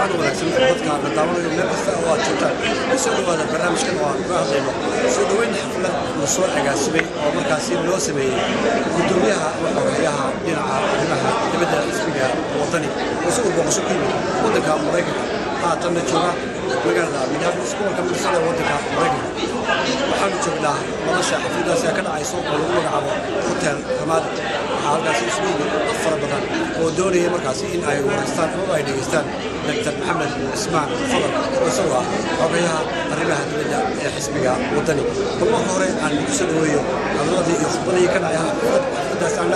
وعن ونكسب ضدك بالدعوة اللي نقص أو أشوفها يسوي هذا البرنامج كان واحد سودوين حفلة مشروع عجاسبي أو مركزي لوسمي قدوميها وحريها ينعى لها تبدأ اسمها وطني وسوي بقصكين ودك أمريكا تم تجمع مجرد من هذا الأسبوع كم رسالة ودك أمريكا وحنا شفنا ملاشة حفلة ساكن عيسو ولو عبوا هوتيل كمان هذا اسمه أفر بدن ودوري مركزي إن أي ورستان أو أي ديستان دكتور محمد اسماعيل فضل وسوى وبيها الربح تبدأ حسبها وطني والله هوري عن سلويه الذي يخبرني كان عليها حفلة ساكن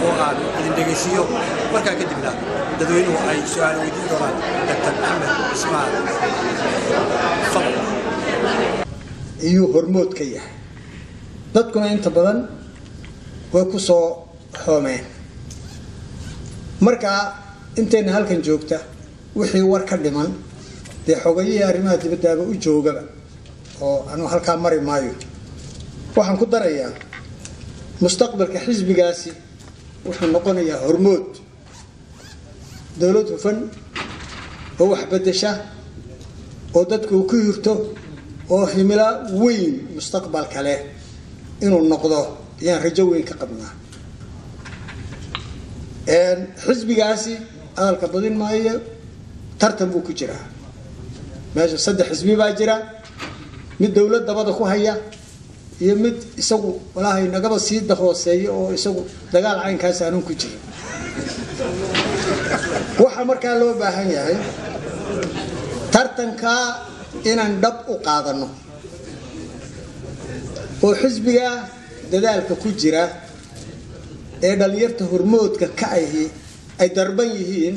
وقعد الإندونيسيو مركا كدبنا dadweynuhu ay su'aal weydiin doonaan Dr. Maxamed Ismaaciil fadlan iyo hormood ka yahay dadkuna inta badan way ku soo xoomeen marka inteena halkan joogta wixii war ka dhiman de xogayihi arrimaha dibadda u joogaba oo anu halka mari maayo waxaan ku darayaa mustaqbalka xisbigaasi wuxuu noqonayaa hormood dawlad hufan oo wax bedesha oo dadku ku yirto oo himila weyn mustaqbal kale inuu noqdo yaan rajo weyn ka qabnaa xisbigaasi hadalka badin maayo tartan buu ku jiraa meesha saddex xisbi baa jira mid dawlad dabada ku haya iyo mid isagu walaahay nagaba sii hooseeyo oo isagu dagaal caynkaas aanu ku jirin waxa markaa loo baahan yahay tartanka inaan dhab u qaadano oo xisbiga dadaalka ku jira ee dhalinyarta hormoodka ka ay darban yihiin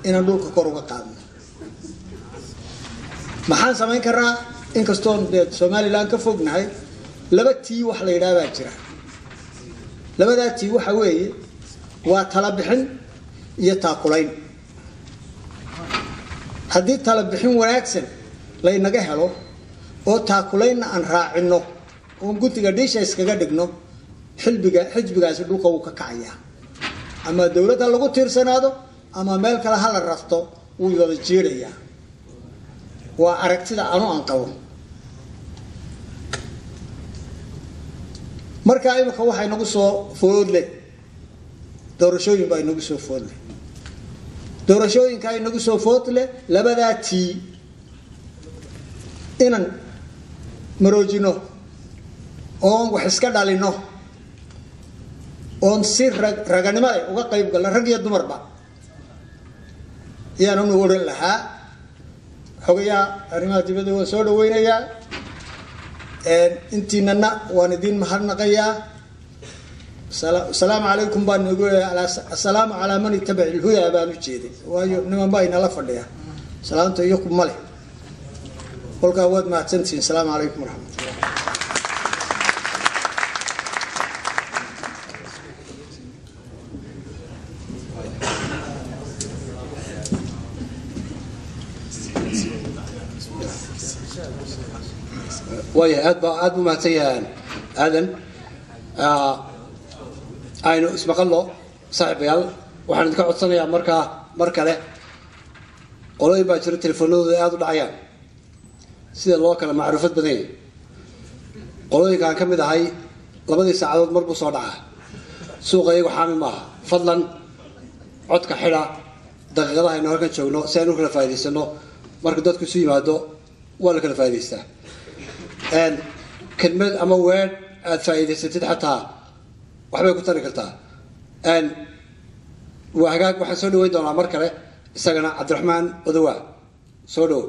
inaan dhulka kor uga qaadno maxaan samayn karaa in kastoo Soomaaliland ka fognahay laba tii wax la yiraahdaa jira labada tii waxa weeye waa tala bixin iyo taakulayn haddii tala bixin wanaagsan la inaga helo oo taakulaynna aan raacino oo guddiga dhisha iskaga dhigno xisbigaasi dhulka uu ka kacaya ama dawladda lagu tiirsanaado ama meel kale hala rafto uu wada jeedaya waa aragtida aan qabo marka imika waxay nagu soo foodle doorashooyin baa nagu soo foodle doorashooyinka ay nagu soo foodle labada tii inan maroojino oo wax iska dhalino oo si raganimo uga qayb gal rag iyo dumarba yaan anu oran lahaa xogayaa arrimaha dibadda waa soo dhaweynaya intiinana waan idin mahadnaqayaa السلام عليكم بان نقول السلام على من يتبع الهدى بان جيدي وايو نما باين لا فديا سلامته يكم مله قولك ود ما تنسين السلام عليكم ورحمه الله ويا اد ما تيان ادن aynu ismaqalno saaxiibayaal waxaan idinka codsanayaa mar kale qolooyin baa jira telefoonadooda aad u dhacayaan sida loo kala macruufad badan yahay qolooyinkaan ka mid ahay labadii saacadood mar buu soo dhacaa suuqa iyagu xaami maaha fadlan codka xidha daqiiqadaha aynu halkan joogno si aynu kala faa'iidaysano marka dadku isu yimaado waa la kala faa'iidaystaa kelmad ama weer aad faa'iidaysatid xataa waxbay ku tari kartaa waa hagaag waxaan soo dhaweyn doonaa mar kale isagana Cabdiraxmaan Odawaa soo dhow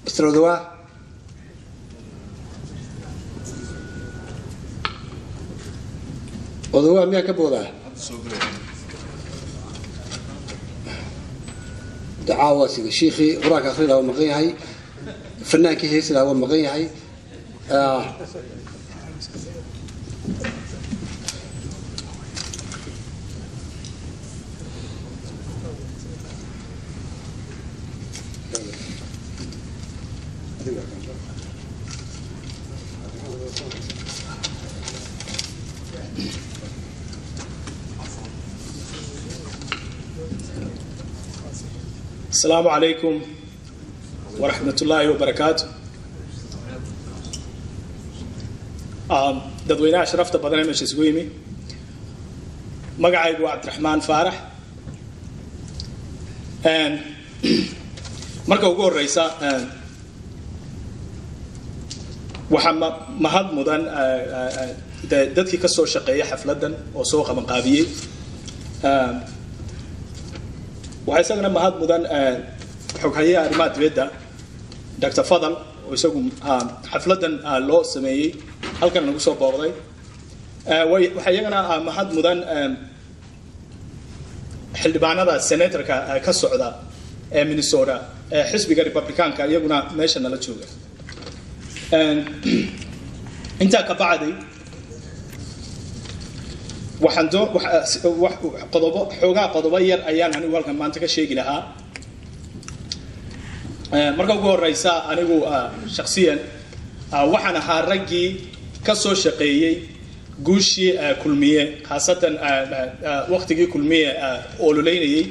Mr. Odawaa miyaa ka boodaa dacaawa sida sheekhi quraanka akhridaa waa maqan yahay fannaankii heesidaa waa maqan yahay السلام عليكم ورحمة الله وبركاته. dadweynaha sharafta badan ee meesha isugu yimi magacaygu waa Cabdiraxmaan Faarax marka ugu horeysa waxaan mahad mudan dadkii ka soo shaqeeyay xafladan oo soo qaban qaabiyay waxa isagana mahad mudan xoghayaha arrimaha dibadda Dr. Fadal oo isagu xafladan loo sameeyay halkan nagu soo booqday waxa iyagana mahad mudan xildhibaanada senatorka ka socda ee Minnesota xisbiga Republicanka iyaguna meesha nala jooga inta ka bacday waxaan qodobo yar ayaan anigu halkan maanta ka sheegi lahaa marka ugu horeysa anigu shakhsiyan waxaan ahaa raggii ka soo shaqeeyay guushii kulmiye khaasatan waqtigii kulmiye oo luleynayay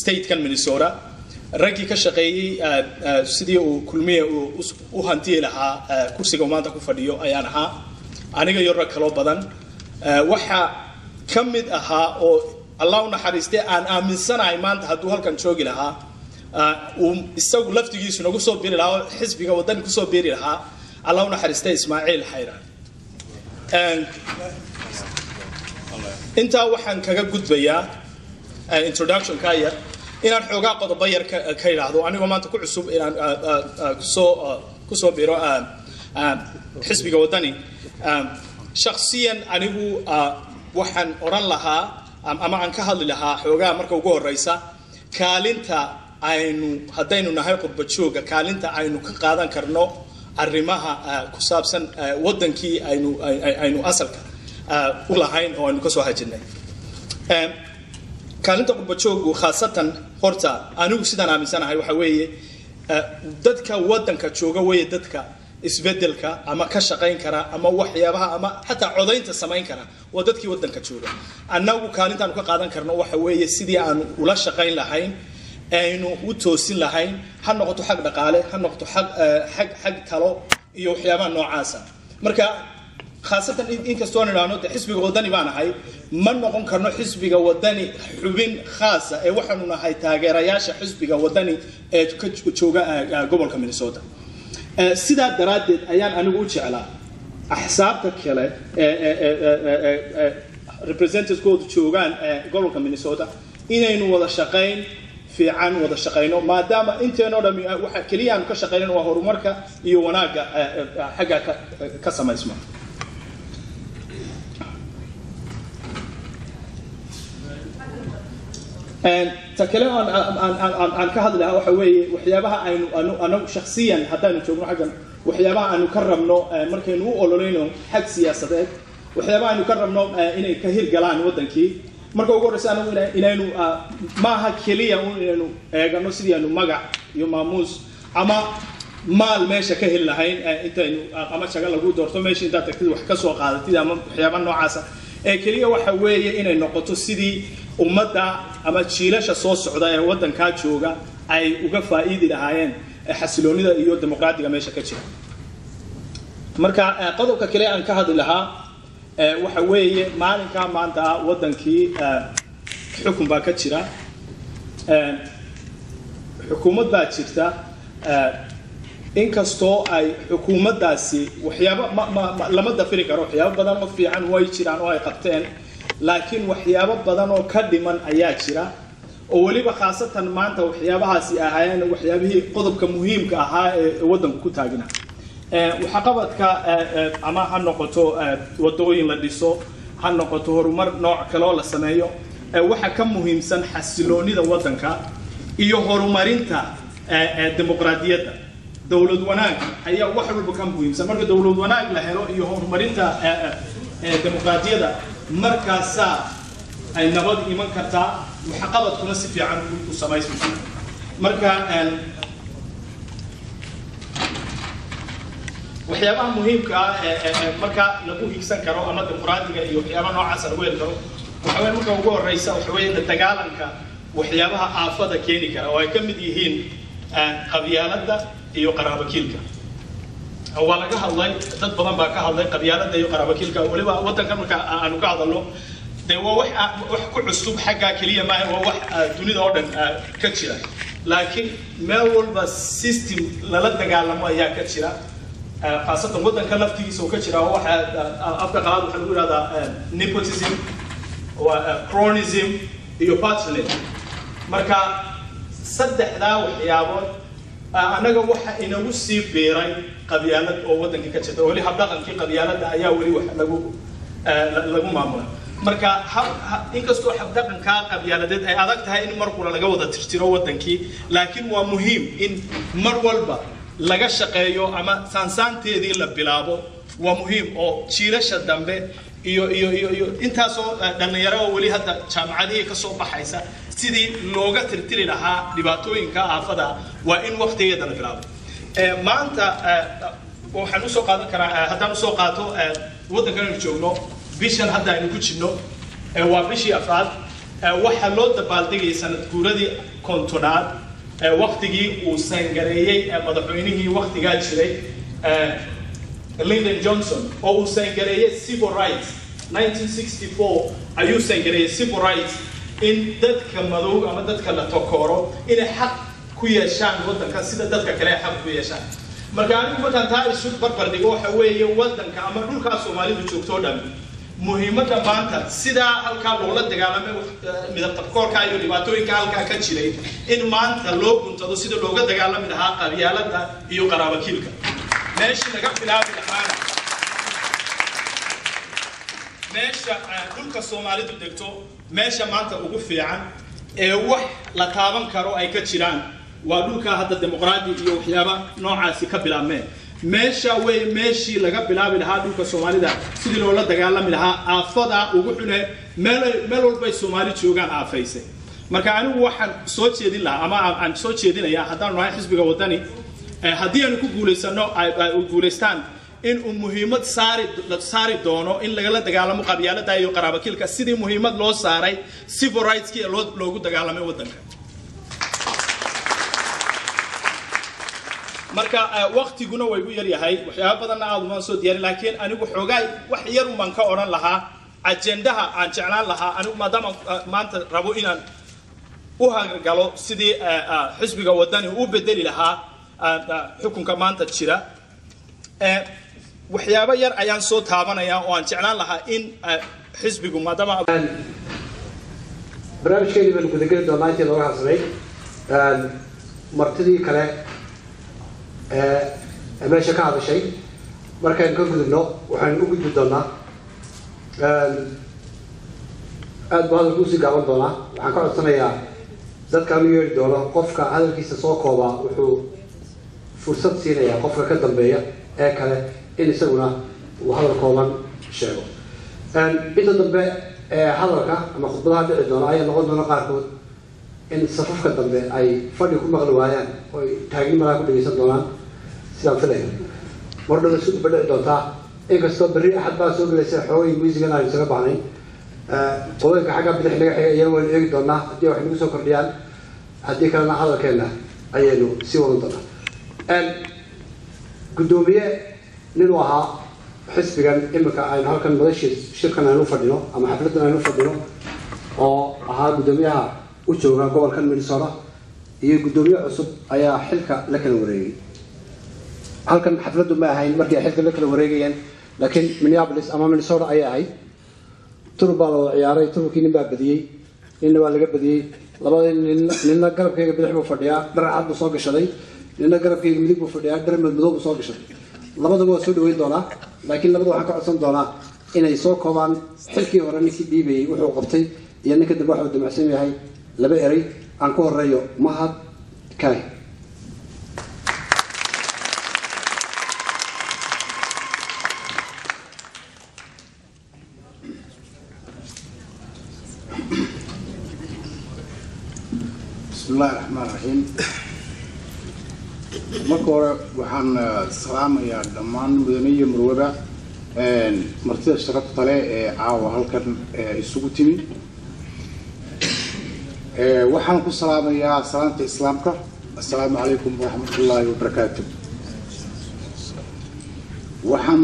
state kan Minnesota raggii ka shaqeeyay sidii uu kulmiye u hantiyi lahaa kursiga maanta ku fadhiyo ayaan ahaa aniga iyo rag kale badan waxa kamid ahaa oo Allah u naxariistay aan aaminsanahay maanta hadduu halkan joogi lahaa isagu laftigiisu nagu soo biiri lahaa xisbiga wadan ku soo biiri lahaa Allah u naxariistay Ismaaciil Xayraan inta waxaan kaga gudbayaa introduction ka yar inaan xoogaa qodobo yar ka yiraahdo anigoo maanta ku cusub inaan ku soo biiro xisbiga wadani shakhsiyan anigu waxaan oran lahaa ama aan ka hadli lahaa xoogaa marka ugu horeysa kaalinta aynu haddaynu nahay qurba jooga kaalinta aynu ka qaadan karno arrimaha ku saabsan wadankii aynu asalka u lahayn oo aynu ka soo hajinay kaalinta qurba joogu khaasatan horta anigu sidaan aaminsanahay waxa weeye dadka wadanka jooga weeye dadka isbedelka ama ka shaqayn kara ama waxyaabaha ama xataa codaynta samayn kara waa dadkii wadanka jooga annagu kaalintaan ka qaadan karno waxa weeye sidii aan ula shaqayn lahayn aynu u toosin lahayn ha noqoto xaq dhaqaale ha noqoto xaq talo iyo waxyaabaha noocaas marka khaasatan inkastoo aan idhaahno xisbiga wadani baan ahay ma noqon karno xisbiga wadani xubin khaas ah ee waxaanu nahay taageerayaasha xisbiga wadani ee ka jooga gobolka Minnesota sidaa daraadeed ayaan anigu u jeclaa axsaabta kale representatives-koodu joogaan gobolka Minnesota inaynu wada shaqayn fiican wada shaqayno maadaama inteenoo dhami waxa kaliya aan ka shaqaynayno waa horumarka iyo wanaaga xagga ka samaysma takale aan ka hadlaha waxa weeye waxyaabaha aynu shakhsiyan haddaynu joogno xaggan waxyaabaha aynu ka rabno markaynu u ololeyno xag siyaasadeed waxyaabaha aynu ka rabno inay ka hirgalaan wadankii marka ugu horeysa anagu inaynu maaha keliya inaynu eegano sidii aynu magac iyo maamuus ama maal meesha ka heli lahayn intaynu ama shaqa lagu doorto meesha intaad tagtid wax ka soo qaadatid ama waxyaabaha noocaasa keliya waxa weeye inay noqoto sidii ummadda ama jiilasha soo socda ee wadanka jooga ay uga faa'iidi lahaayeen xasiloonida iyo dimuqraadiga meesha ka jira marka qodobka kale aan ka hadli lahaa waxa weeye maalinka maanta wadankii xukun baa ka jira xukuumad baa jirta inkastoo ay xukuumaddaasi waxyaabo lama dafiri karo waxyaabo badan oo fiican way jiraan oo ay qabteen laakiin waxyaabo badan oo ka dhiman ayaa jira oo waliba khaasatan maanta waxyaabahaasi ahaayeen waxyaabihii qodobka muhiimka ahaa ee wadanku ku taagna waxa qabadka ama ha noqoto wadooyin la dhiso ha noqoto horumar nooc kale oo la sameeyo waxa ka muhiimsan xasiloonida wadanka iyo horumarinta dimuqraadiyadda dawlad wanaag ayaa wax walba ka muhiimsan marka dawlad wanaag la helo iyo horumarinta dimuqraadiyadda markaas ay nabad iman kartaa waxa qabadkuna si fiican u samaysmaysaa marka waxyaabaha muhiimka ah marka lagu higsan karo ama dimuqraadiga iyo waxyaabaha noocaas lagu heli karo waxa weeye marka ugu horeysa waxa weeye dagaalanka waxyaabaha aafada keeni kara oo ay ka mid yihiin qabyaaladda iyo qaraabakiilka waa laga hadlay dad badan baa ka hadlay qabyaaladda iyo qaraabakiilka waliba wadankan marka aanu ka hadalno de waa wax ku cusub xagga kaliya ma waa wax dunida oo dhan ka jira laakiin meel walba system lala dagaalamo ayaa ka jira khaasatan wadanka laftigiisa oo ka jira waxa afka qalaad waxa lagu yiraahdaa nepotism cronism iyo patronage marka saddexdaa waxyaabood anaga waxa inagu sii beeray qabyaalad oo wadanka ka jirta wali habdhaqankii qabyaaladda ayaa wali wax lagu maamula marka inkastoo habdhaqanka qabyaaladeed ay adag tahay in mar kale laga wada tirtiro wadankii laakiin waa muhiim in mar walba laga shaqeeyo ama saansaanteedii la bilaabo waa muhiim oo jiilasha dambe iyo intaasoo dhalinyaro oo wali hadda jaamacadihii ka soo baxaysa sidii looga tirtiri lahaa dhibaatooyinka aafada waa in waqtigeeda la bilaabo maanta waxaan u soo qaadan karaa haddaan usoo qaato waddankan aynu joogno bishan hadda aynu ku jirno waa bishii afraad waxaa loo dabaaldegayay sanad guuradii kontonaad waqtigii uu sangareeyey madaxweynihii waqtigaa jiray Lyndon Johnson oo uu sangareeyey civil rights 1964 ayuu sangareeyey civil rights in dadka madow ama dadka la takooro inay xaq ku yeeshaan waddanka sida dadka kale xaq ku yeeshaan marka anigu markaan taa isu barbar dhigo waxa weeye waddanka ama dhulka Soomaalidu joogto dhan muhiimadda maanta sida halka loola dagaalamay midab takoorka iyo dhibaatooyinka halka ka jiray in maanta loo guntado sida looga dagaalami lahaa qabyaaladda iyo qaraabakiilka meeshii laga bilaabi lahaa meesha dhulka Soomaalidu degto meesha maanta ugu fiican ee wax la taaban karo ay ka jiraan waa dhulka hadda dimuqraadi iyo waxyaaba noocaasi ka bilaabmeen meesha way meeshii laga bilaabi lahaa dhulka Soomaalida sidii loola dagaalami lahaa aafada ugu xune meel walba Soomaali joogaan aafaysay marka anigu waxaan soo jeedin lahaa ama aan soo jeedinayaa haddaan nahay xisbiga wadani haddii aan ku guuleysano ay guuleystaan in muhiimad saari doono in lagala dagaalamo qabyaaladda iyo qaraabakiilka sidii muhiimad loo saaray civil rights ki loogu dagaalamay wadanka marka waqtiguna way u yar yahay waxyaabo badan aad uma soo diyaarin laakiin anigu xoogay wax yar uman ka oran lahaa ajendaha aan jeclaan lahaa anigu maadaama maanta rabo inaan u hagalo sidii xisbiga wadani u bedeli lahaa xukunka maanta jira waxyaabo yar ayaan soo taabanayaa oo aan jeclaan lahaa in xisbigu maadaama barnaamijkeedii baan gudageli doonaa intii looga hadlay martidii kale meesha ka hadashay markaan ka gudubno waxaan u gudbi doonaa aad baa hadalku usii gaaban doonaa waxaan ka codsanayaa dadkaan u yeeri doono qofka hadalkiisa soo koobaa wuxuu fursad siinayaa qofka ka dambeeya ee kale in isaguna uu hadal kooban sheego inta dambe hadalka ama khudbadaha dhici doona ayaa noqon doona qaarkood in safafka dambe ay fadhi ku maqli waayaan oo taagni malaa ku dhegeysan doonaan sidaan filayo mar dhow isku dhici doontaa inkastoo berri axad baa soo gelaysa xoogay muusigan aynu isaga baxnay qodobka xagga bidix naga xiga iyagoo waynu eegi doonaa haddii wax nagu soo kordhiyaan haddii kalena hadalkeena ayaynu sii wadan doonaa gudoomiye nin uu ahaa xisbigan imika aynu halkan madashii shirkan aynu fadhino ama xafladan aynu fadhino oo ahaa gudoomiyaha u jooga gobolkan Minnesota iyo gudoomiye cusub ayaa xilka la kala wareegay halkan xafladu ma ahayn markii xilka la kala wareegayeen laakiin Minneapolis ama Minnesota ayaa ahayd turbaa loo ciyaaray turkii nin baa badiyay ninna waa laga badiyay labada ninna garabkayga bidix buu fadhiyaa dhar cad buu soo gashaday ninna garabkayga midig buu fadhiyaa dhar madow buu soo gashaday labadaba waa soo dhaweyn doonaa laakiin labada waxaan ka codsan doonaa inay soo koobaan xilkii hore ninkii dhiibayay wuxuu qabtay iyo ninka dambe waxa uu damacsan yahay laba eray aan ku horeeyo mahad kale بسم الله الرحمن الرحيم marka hore waxaan salaamayaa dhammaan mudaniye marwada martida sharafta leh ee caawa halkan isugu timi waxaan ku salaamayaa salaanta islaamka. Assalaamu calaykum waraxmatullaahi wabarakaatuh. waxaan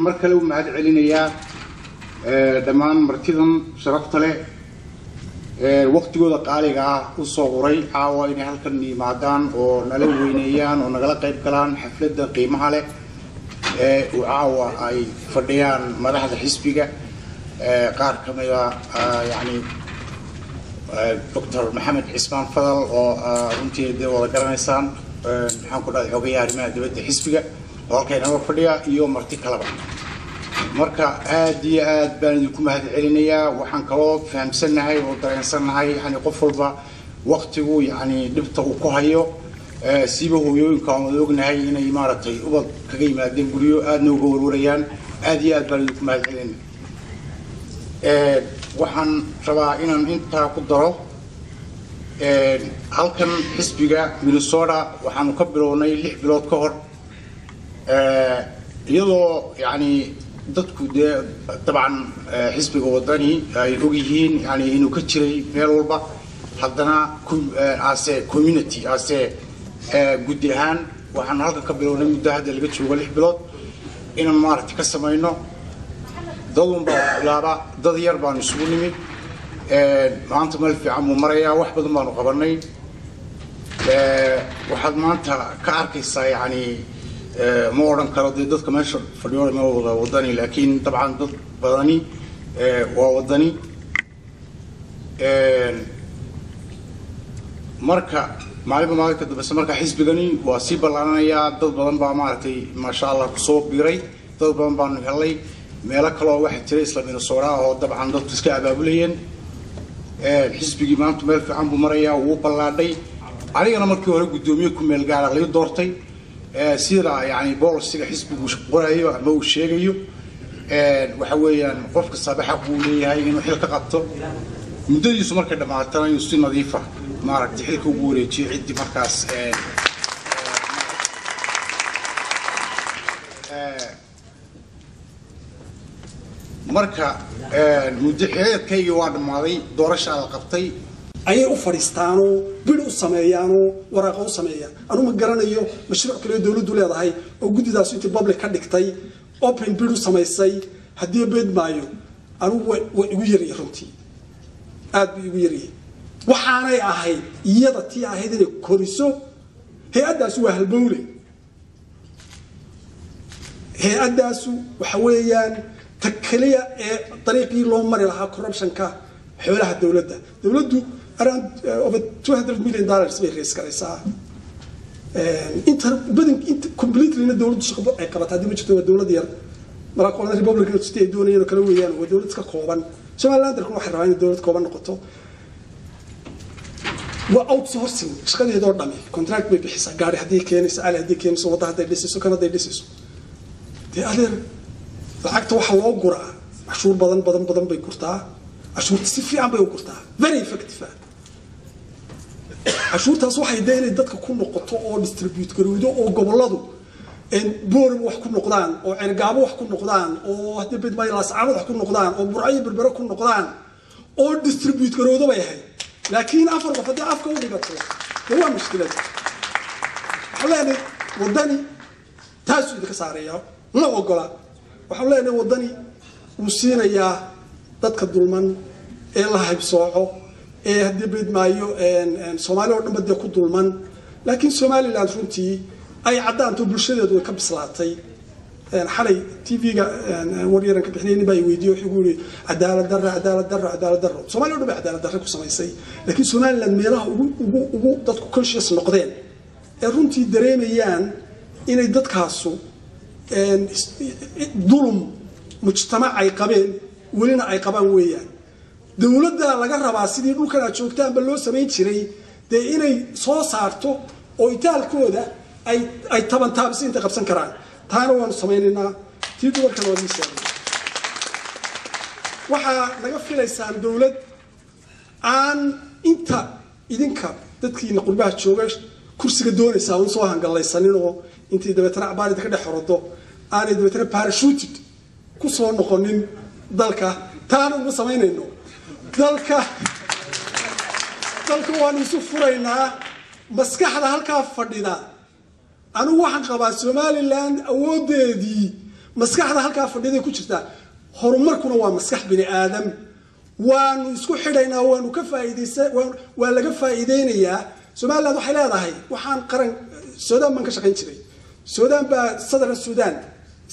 mar kale u mahad celinayaa dhammaan martidan sharafta leh waqtigooda qaaliga ah u soo qoray caawa inay halkan yimaadaan oo nala weyneeyaan oo nagala qayb galaan xafladda qiimaha leh caawa ay fadhiyaan madaxda xisbiga qaar ka mid ah yani Dr. Maxamed Cismaan Fadal oo runtii wada garanaysaan maxaan ku dhahay xogayaha arrimaha dibadda xisbiga oo halkay naga fadhiya iyo marti kalaba. marka aad iyo aad baan idinku mahad celinayaa. waxaan kaloo fahamsanahay oo dareensanahay yani qof walba waqtigu yani dhibta uu ku hayo siiba hooyooyinka aan ognahay inay maaragtay ubad kaga yimaadeen guryo aadna uga warwarayaan. aad iyo aad baan idinku mahad celinayaa. waxaan rabaa inaan intaa ku daro halkan xisbiga Minnesota waxaanu ka bilownay 6 bilood ka hor iyadoo yani dadku dabcan xisbiga wadani ay og yihiin yani inuu ka jiray meel walba haddana ase community ase gudi ahaan waxaan halkan ka bilownay muddo hadda laga joogo 6 bilood inaan maaragtay ka samayno dadun baa bilaaba dad yar baan isugu nimid maanta meel fiican buu marayaa wax badan baanu qabanay waxaad maanta ka arkaysaa yani ma odhan karo dee dadka meesha fadhiyo ma wada wadani laakiin dabcan dad badani waa wadani marka maalinka dambe marka xisbigani waa sii ballaaranayaa dad badan baa maaragtay maasha Allah ku soo biiray dad badan baan helay meelo kale oo waxa jiray isla Minnesota oo dabcan dadku iska abaabulayeen xisbigii maanta meel fiican buu marayaa wuu ballaadhay anigana markii hore gudoomiye ku meel gaar ah laga doortay sida yani boolisiga xisbigu qorayo ama uu sheegayo waxa weeyaan qofka sabaxa uu leeyahay inuu xil ka qabto muddadiisu markay dhamaatana inuu si nadiif ah maaragtay xilka ugu wareejiyo cidii markaas marka muddo xeerkayga waa dhamaaday doorasho la qabtay ayay u fadhiistaano bil u sameeyaano waraaqo u sameeyaan anu ma garanayo mashruuc kale dawladdu leedahay oo gudidaas intii public ka dhigtay open bil u sameysay hadii beed maayo anu way igu yariyay runtii aad bi igu yariyay waxaanay ahayd iyada tii ahayd inay koriso hay'adaas waa halbowle hay'adaas waxa weeyaan takaliya ee dariiqii loo mari lahaa corruption-ka xoolaha dawladdu around over $200 million bay raise karaysaa inta completely dawladdu shaqo ay qabataa dib u jirto dawlad yar marka Republican state doonayeen kala weeyaan oo dawlad ka kooban Somaliland ku waxay rabaan in dawlad kooban noqoto waa outsourcing shaqadeedo dhami contract bay bixisaa gaari hadii keenaysa ala hadii keenaysa wada hadii dhisiso kana hadii dhisiso adeer lacagta waxa loo guraa cashuur badan bay kurtaa cashuurta si fiican bay u kurtaa very effective cashuurtaas waxay deynay dadka ku noqoto oo distribute garowdo oo goboladu boorb wax ku noqdaan oo cirgaabo wax ku noqdaan oo hadii bid maylaas caamad wax ku noqdaan oo burcay berbera ku noqdaan oo distribute garowdo bay ahay laakiin afar qof hadii afka u dhigato waa mushkilad xaleenay wadani taas uu ka saareeyo la ogola waxa leenahay wadani uu siinayaa dadka dulman ee la haybsooco ee hadii bid maayo Soomaaliya oo dhan bad ku dulman laakiin Somaliland runtii ay cadaanto bulshadeedu way ka bislaatay xalay TV-ga wariyada ka bixinayeen bay weydiyo wuxuu yiri cadaalad darro Soomaaliya oo dhan cadaalad darro ku sameysay laakiin Somaliland meelaha ugu dadku conscious noqdeen ee runtii dareemayaan inay dadkaasu dulum mujtamac ay qabeen walina ay qabaan weeyaan dawladda laga rabaa sidii dhulkan aad joogtaan ba loo sameyn jiray de inay soo saarto oo itaalkooda ay taabis inta qabsan karaan taana waan sameeynaa tii gobolka loo diisay waxa laga filaysaan dawlad aan inta idinka dadkiina qurbaha jooga kursiga doonaysa oo soo hangalaysanin oo intii dabeetana abaarida ka dhaxorodo aanay dabeetana parachute ku soo noqonin dalka taana ugu sameynayno dalka dalka waan isu furaynaa maskaxda halkaa fadhida anigu waxaan qabaa Somaliland awoodeedii maskaxda halkaa fadhida ku jirta horumarkuna waa maskax bini aadam waanu isku xidhaynaa waanu ka faa'iideysan waa laga faa'iideynayaa Somaliland waxay leedahay waxaan qaran Suudaan man ka shaqayn jiray Suudaan baa sadran Suudaan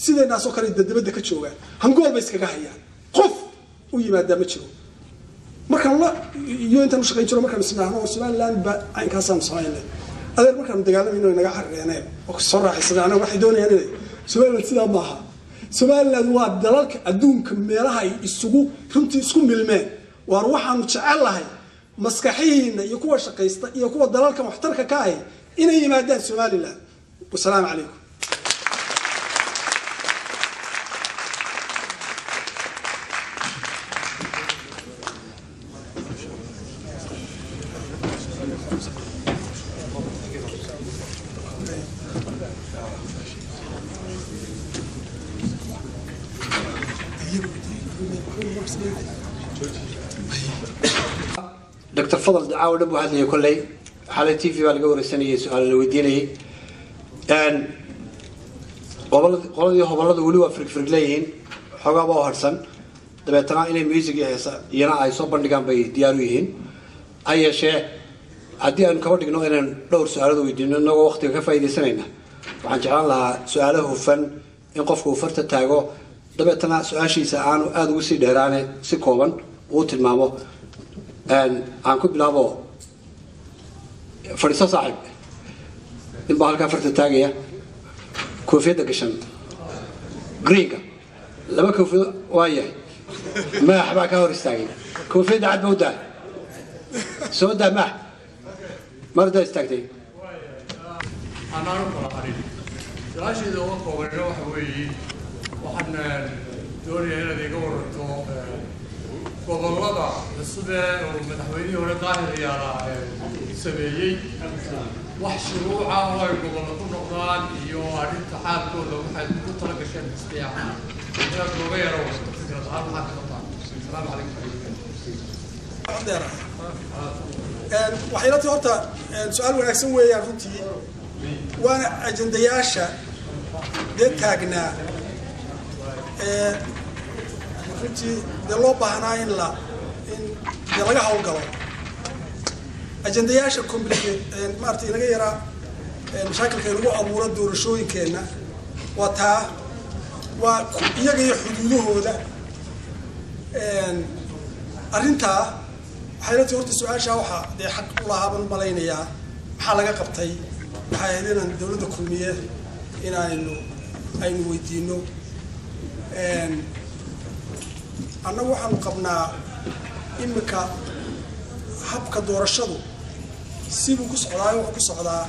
sideena soo kale dibadda ka jooga hangool bay iskaga hayaan qof u yimaada ma jiro markaan la iyo intaan shaqayn jiro markaan isnaahno Somaliland ba ay ka samsaynay adeer markaan dagaalameyno inaga xarreynay oo soo raaxaysan ana waxay doonayaan inay Somaliland sida maaha Somaliland waa dalalka adduunka meelaha ay isugu runtii isku milmeen waar waxaan jecelahay maskaxiina iyo kuwa shaqaysta iyo kuwa dalalka waxtarka ka ah inay yimaadaan Somaliland والسلام عليكم دكتور فضل دعاوى نبو هذه كلي حالة تي في بالقور السنة سؤال اللي وديني أن قبل هو ولي وفرق فرقلين حقا بو هرسن دبعتنا إني ميوزك ينا أي صوب بندقان بي ديارويهن أي شيء عدي أن كبرت إنه إن دور سؤال ودينه إنه وقت كفاية سنين وعن جعل لها سؤاله فن إن قفكوا فرت تاجو دبعتنا سؤال شيء سأنو أدو سي دهرانه سكوبن وتلمامه أن عنكو بلابو فريسة صاحب البحر كفرت التاجية كوفية دكشن غريكا لما كوفية وايه ما أحبها كهورستاجي كوفية دعد بودا سودا ما مردا استاجي أنا أروح على العشي ذا وقف ونروح وحنا دوري هنا ذي قور gobolada sida oo madaxweynaha hore daahir yaala sameeyay wax shuruuca oo ay gobolada ku noqdaan iyo arinta xaalkooda waxay ku tala gasheen istiyaha inta looga yaro fikrad ahaan waxa ka qabtaan salaam alaykum waxay la horta su'aal wanaagsan weeyaan runtii waana ajandayaasha deetagna runtii loo baahnaa in laga hawlgalo ajandayaasha complicated maartay inaga yara mashaakilka lagu abuuro doorashooyinkeena waa taa waa iyaga iyo xuduudahooda arintaa waxay la horta su'aasha waxa de xaq u lahaban malaynayaa waxa laga qabtay waxa ay leeyahay dawladda kulmiye in aynu weydiino annagu waxaan qabnaa imika habka doorashadu siduu ku socdaa wuxuu ku socdaa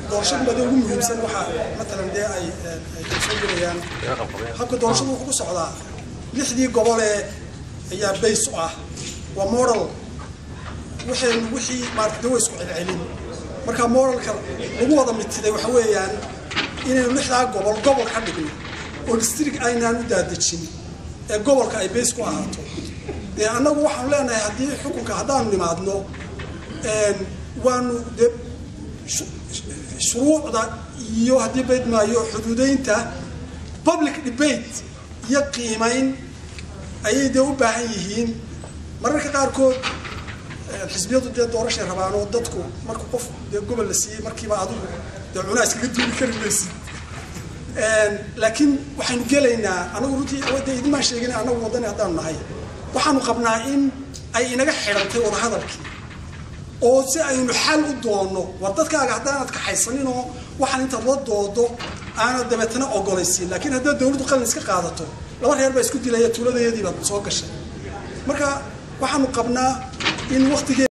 doorashada bada ugu muhiimsan waxa matalan de ay soo gelayaan habka doorashadu wuxuu ku socdaa lixdii gobol ee ayaa base u ah waa moral wixii maartay way isku celcelin marka moralka lagu wada mitiday waxa weeyaan inaynu lixdaa gobol ka dhigno oo district aynaan u daadajin ee gobolka ay base ku ahaato ee annagu waxaan leenahay haddii xukunka haddaan nimaadno waanu de shuruucda iyo haddii baydmaayo xuduudeynta public debate iyo qiimayn ayay dee u baahan yihiin mararka qaarkood xisbiyadu dee doorashay rabaan oo dadku marka qof dee gobol la siiyey markiiba adigu dee cunaa iskaga duuli kari maysid laakiin waxaanu gelaynaa anagu runtii idinmaan sheegin anagu wadani haddaan nahay waxaanu qabnaa in ay inaga xidhantay wadahadalkii oo si aynu xal u doonno war dadkaaga haddaanad kaxaysanin oo waxaan intaad la doodo aanad dabeetana ogolaysiin laakiin haddaad dawladdu qalin iska qaadato laba reer baa isku dilaya tuuladayadii baad soo gashay marka waxaanu qabnaa in waqtigee